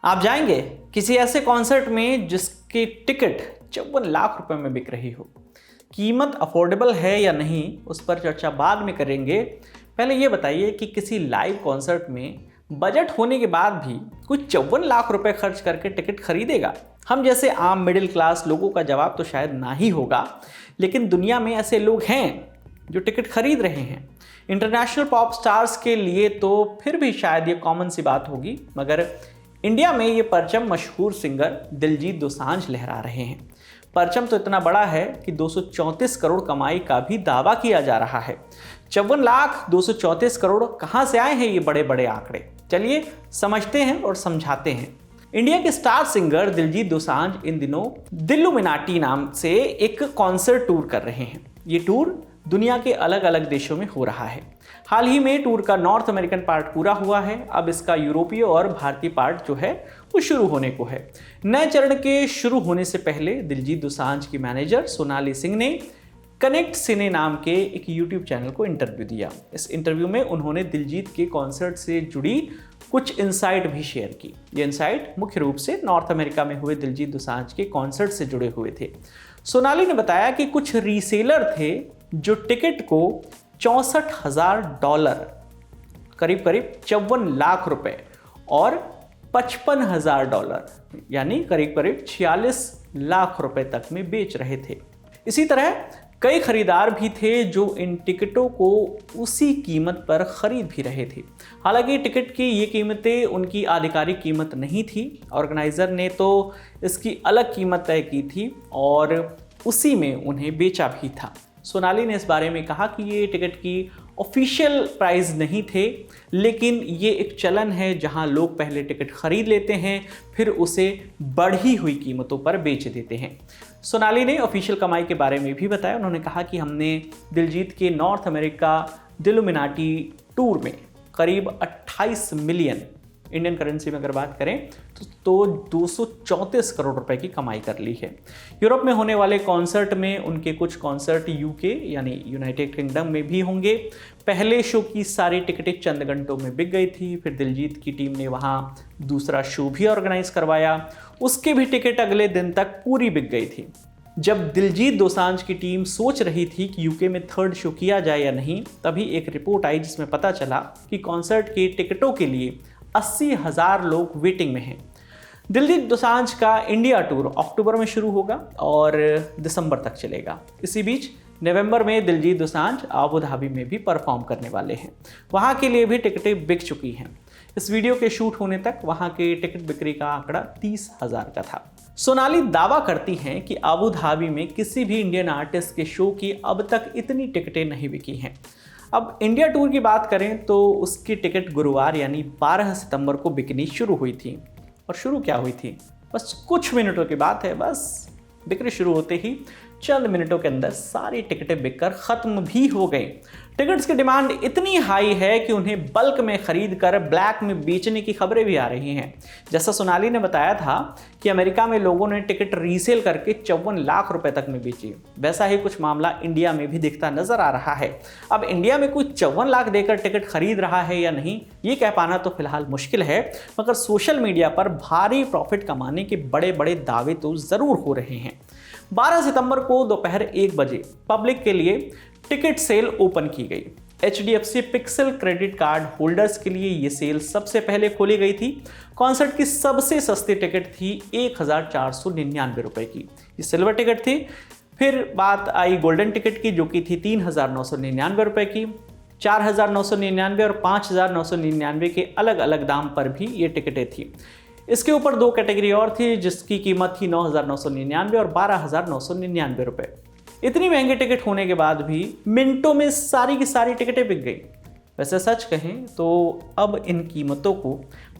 आप जाएंगे किसी ऐसे कॉन्सर्ट में जिसकी टिकट 54 लाख रुपए में बिक रही हो। कीमत अफोर्डेबल है या नहीं, उस पर चर्चा बाद में करेंगे। पहले ये बताइए कि किसी लाइव कॉन्सर्ट में बजट होने के बाद भी कोई 54 लाख रुपए खर्च करके टिकट खरीदेगा? हम जैसे आम मिडिल क्लास लोगों का जवाब तो शायद ना ही होगा, लेकिन दुनिया में ऐसे लोग हैं जो टिकट खरीद रहे हैं। इंटरनेशनल पॉप स्टार्स के लिए तो फिर भी शायद ये कॉमन सी बात होगी, मगर इंडिया में ये परचम मशहूर सिंगर दिलजीत दोसांझ लहरा रहे हैं। परचम तो इतना बड़ा है कि 234 करोड़ कमाई का भी दावा किया जा रहा है। 54 लाख 234 करोड़ कहाँ से आए हैं ये बड़े बड़े आंकड़े? चलिए समझते हैं और समझाते हैं। इंडिया के स्टार सिंगर दिलजीत दोसांझ इन दिनों दिल्लुमिनाटी नाम से एक कॉन्सर्ट टूर कर रहे हैं। ये टूर दुनिया के अलग अलग देशों में हो रहा है। हाल ही में टूर का नॉर्थ अमेरिकन पार्ट पूरा हुआ है। अब इसका यूरोपीय और भारतीय पार्ट जो है वो शुरू होने को है। नए चरण के शुरू होने से पहले दिलजीत दोसांझ की मैनेजर सोनाली सिंह ने कनेक्ट सिने नाम के एक यूट्यूब चैनल को इंटरव्यू दिया। इस इंटरव्यू में उन्होंने दिलजीत के कॉन्सर्ट से जुड़ी कुछ इंसाइट भी शेयर की। ये इंसाइट मुख्य रूप से नॉर्थ अमेरिका में हुए दिलजीत दोसांझ के कॉन्सर्ट से जुड़े हुए थे। सोनाली ने बताया कि कुछ रीसेलर थे जो टिकट को $64,000 करीब 54 लाख रुपए और $55,000 यानी करीब 46 लाख रुपए तक में बेच रहे थे। इसी तरह कई खरीदार भी थे जो इन टिकटों को उसी कीमत पर खरीद भी रहे थे। हालांकि टिकट की ये कीमतें उनकी आधिकारिक कीमत नहीं थी। ऑर्गेनाइजर ने तो इसकी अलग कीमत तय की थी और उसी में उन्हें बेचा भी था। सोनाली ने इस बारे में कहा कि ये टिकट की ऑफिशियल प्राइस नहीं थे, लेकिन ये एक चलन है जहां लोग पहले टिकट खरीद लेते हैं फिर उसे बढ़ी हुई कीमतों पर बेच देते हैं। सोनाली ने ऑफिशियल कमाई के बारे में भी बताया। उन्होंने कहा कि हमने दिलजीत के नॉर्थ अमेरिका दिल्लुमिनाटी टूर में करीब 28 मिलियन इंडियन करेंसी में अगर बात करें तो 234 करोड़ रुपए की कमाई कर ली है। यूरोप में होने वाले कॉन्सर्ट में उनके कुछ कॉन्सर्ट यूके यानी यूनाइटेड किंगडम में भी होंगे। पहले शो की सारी टिकटें चंद घंटों में बिक गई थी। फिर दिलजीत की टीम ने वहां दूसरा शो भी ऑर्गेनाइज करवाया, उसके भी टिकट अगले दिन तक पूरी बिक गई थी। जब दिलजीत दोसांझ की टीम सोच रही थी कि यूके में थर्ड शो किया जाए या नहीं, तभी एक रिपोर्ट आई जिसमें पता चला कि कॉन्सर्ट की टिकटों के लिए 80,000 लोग वेटिंग में हैं। दिलजीत दोसांझ का इंडिया टूर अक्टूबर में शुरू होगा और दिसंबर तक चलेगा। इसी बीच नवंबर में दिलजीत दोसांझ आबू धाबी में भी परफॉर्म करने वाले हैं। वहां के लिए भी टिकटें बिक चुकी हैं। इस वीडियो के शूट होने तक वहां के टिकट बिक्री का आंकड़ा 30,000 का था। सोनाली दावा करती हैं कि आबू धाबी में किसी भी इंडियन आर्टिस्ट के शो की अब तक इतनी टिकटें नहीं बिकी हैं। अब इंडिया टूर की बात करें तो उसकी टिकट गुरुवार यानी 12 सितंबर को बिकनी शुरू हुई थी। और शुरू क्या हुई थी, बस कुछ मिनटों की बात है। बस बिक्री शुरू होते ही चंद मिनटों के अंदर सारी टिकटें बिककर ख़त्म भी हो गई। टिकट्स की डिमांड इतनी हाई है कि उन्हें बल्क में खरीद कर ब्लैक में बेचने की खबरें भी आ रही हैं। जैसा सोनाली ने बताया था कि अमेरिका में लोगों ने टिकट रीसेल करके 54 लाख रुपए तक में बेची, वैसा ही कुछ मामला इंडिया में भी दिखता नजर आ रहा है। अब इंडिया में कोई 54 लाख देकर टिकट खरीद रहा है या नहीं, ये कह पाना तो फिलहाल मुश्किल है, मगर सोशल मीडिया पर भारी प्रॉफिट कमाने के बड़े बड़े दावे तो ज़रूर हो रहे हैं। 12 सितंबर को दोपहर 1 बजे पब्लिक के लिए टिकट सेल ओपन की गई। HDFC pixel credit card holders के लिए ये सेल सबसे पहले खोली गई थी। कॉन्सर्ट की सबसे सस्ती टिकट थी 1,499 रुपए की, ये सिल्वर टिकट थी। फिर बात आई गोल्डन टिकट की जो कि थी 3,999 रुपए की। 4,999 और 5,999 के अलग अलग दाम पर भी ये टिकटें थी। इसके ऊपर 2 कैटेगरी और थी जिसकी कीमत थी 9,999 और 12,999 रुपए। इतनी महंगी टिकट होने के बाद भी मिनटों में सारी की सारी टिकटें बिक गई। वैसे सच कहें तो अब इन कीमतों को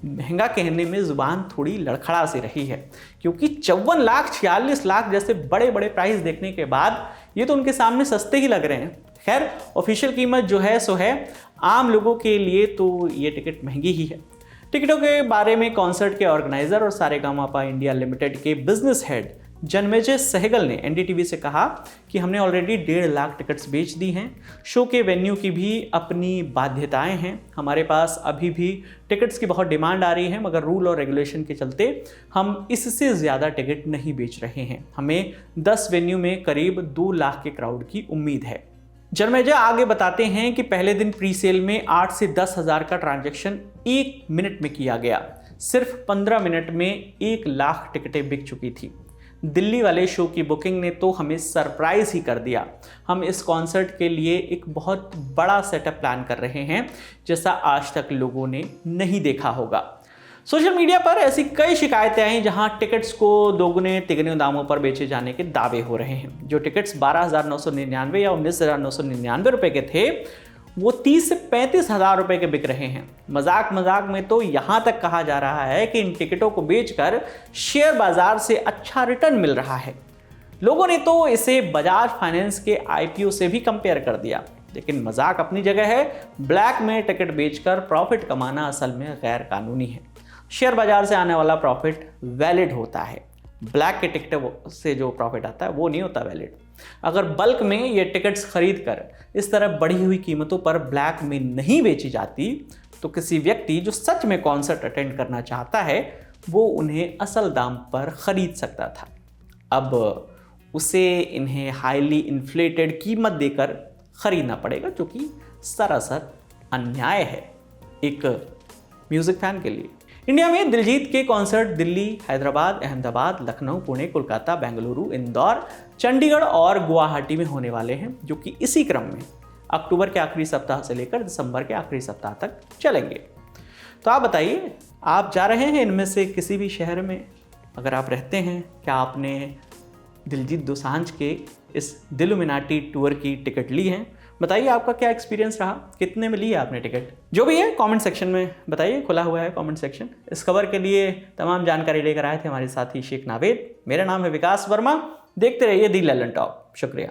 महंगा कहने में जुबान थोड़ी लड़खड़ा सी रही है, क्योंकि 54 लाख 46 लाख जैसे बड़े बड़े प्राइस देखने के बाद ये तो उनके सामने सस्ते ही लग रहे हैं। खैर ऑफिशियल कीमत जो है सो है, आम लोगों के लिए तो ये टिकट महंगी ही है। टिकटों के बारे में कॉन्सर्ट के ऑर्गेनाइजर और सारेगामापा इंडिया लिमिटेड के बिजनेस हेड जन्मेजय सहगल ने एनडीटीवी से कहा कि हमने ऑलरेडी 1.5 लाख टिकट्स बेच दी हैं। शो के वेन्यू की भी अपनी बाध्यताएं हैं। हमारे पास अभी भी टिकट्स की बहुत डिमांड आ रही है, मगर रूल और रेगुलेशन के चलते हम इससे ज़्यादा टिकट नहीं बेच रहे हैं। हमें 10 वेन्यू में करीब 2 लाख के क्राउड की उम्मीद है। जन्मेजय आगे बताते हैं कि पहले दिन प्री सेल में 8 से 10 हज़ार का ट्रांजैक्शन 1 मिनट में किया गया। सिर्फ 15 मिनट में 1 लाख टिकटें बिक चुकी थी। दिल्ली वाले शो की बुकिंग ने तो हमें सरप्राइज ही कर दिया। हम इस कॉन्सर्ट के लिए एक बहुत बड़ा सेटअप प्लान कर रहे हैं, जैसा आज तक लोगों ने नहीं देखा होगा। सोशल मीडिया पर ऐसी कई शिकायतें आई जहां टिकट्स को दोगुने तिगने दामों पर बेचे जाने के दावे हो रहे हैं। जो टिकट्स 12,999 या 19,999 रुपए के थे, वो 30 से 35 हज़ार रुपए के बिक रहे हैं। मजाक मजाक में तो यहाँ तक कहा जा रहा है कि इन टिकटों को बेचकर शेयर बाजार से अच्छा रिटर्न मिल रहा है। लोगों ने तो इसे बजाज फाइनेंस के आईपीओ से भी कंपेयर कर दिया। लेकिन मजाक अपनी जगह है, ब्लैक में टिकट बेचकर प्रॉफिट कमाना असल में गैर कानूनी है। शेयर बाजार से आने वाला प्रॉफिट वैलिड होता है, ब्लैक के टिकट से जो प्रॉफिट आता है वो नहीं होता वैलिड। अगर बल्क में ये टिकट्स खरीद कर इस तरह बढ़ी हुई कीमतों पर ब्लैक में नहीं बेची जाती, तो किसी व्यक्ति जो सच में कॉन्सर्ट अटेंड करना चाहता है वो उन्हें असल दाम पर खरीद सकता था। अब उसे इन्हें हाईली इन्फ्लेटेड कीमत देकर खरीदना पड़ेगा, जो कि सरासर अन्याय है एक म्यूजिक फैन के लिए। इंडिया में दिलजीत के कॉन्सर्ट दिल्ली, हैदराबाद, अहमदाबाद, लखनऊ, पुणे, कोलकाता, बेंगलुरु, इंदौर, चंडीगढ़ और गुवाहाटी में होने वाले हैं, जो कि इसी क्रम में अक्टूबर के आखिरी सप्ताह से लेकर दिसंबर के आखिरी सप्ताह तक चलेंगे। तो आप बताइए, आप जा रहे हैं इनमें से किसी भी शहर में? अगर आप रहते हैं, क्या आपने दिलजीत दोसांझ के इस दिलुमिनाटी टूर की टिकट ली है? बताइए आपका क्या एक्सपीरियंस रहा, कितने में ली है आपने टिकट? जो भी है कमेंट सेक्शन में बताइए, खुला हुआ है कमेंट सेक्शन। इस खबर के लिए तमाम जानकारी लेकर आए थे हमारे साथी शेख नावेद। मेरा नाम है विकास वर्मा। देखते रहिए दी ललन टॉप। शुक्रिया।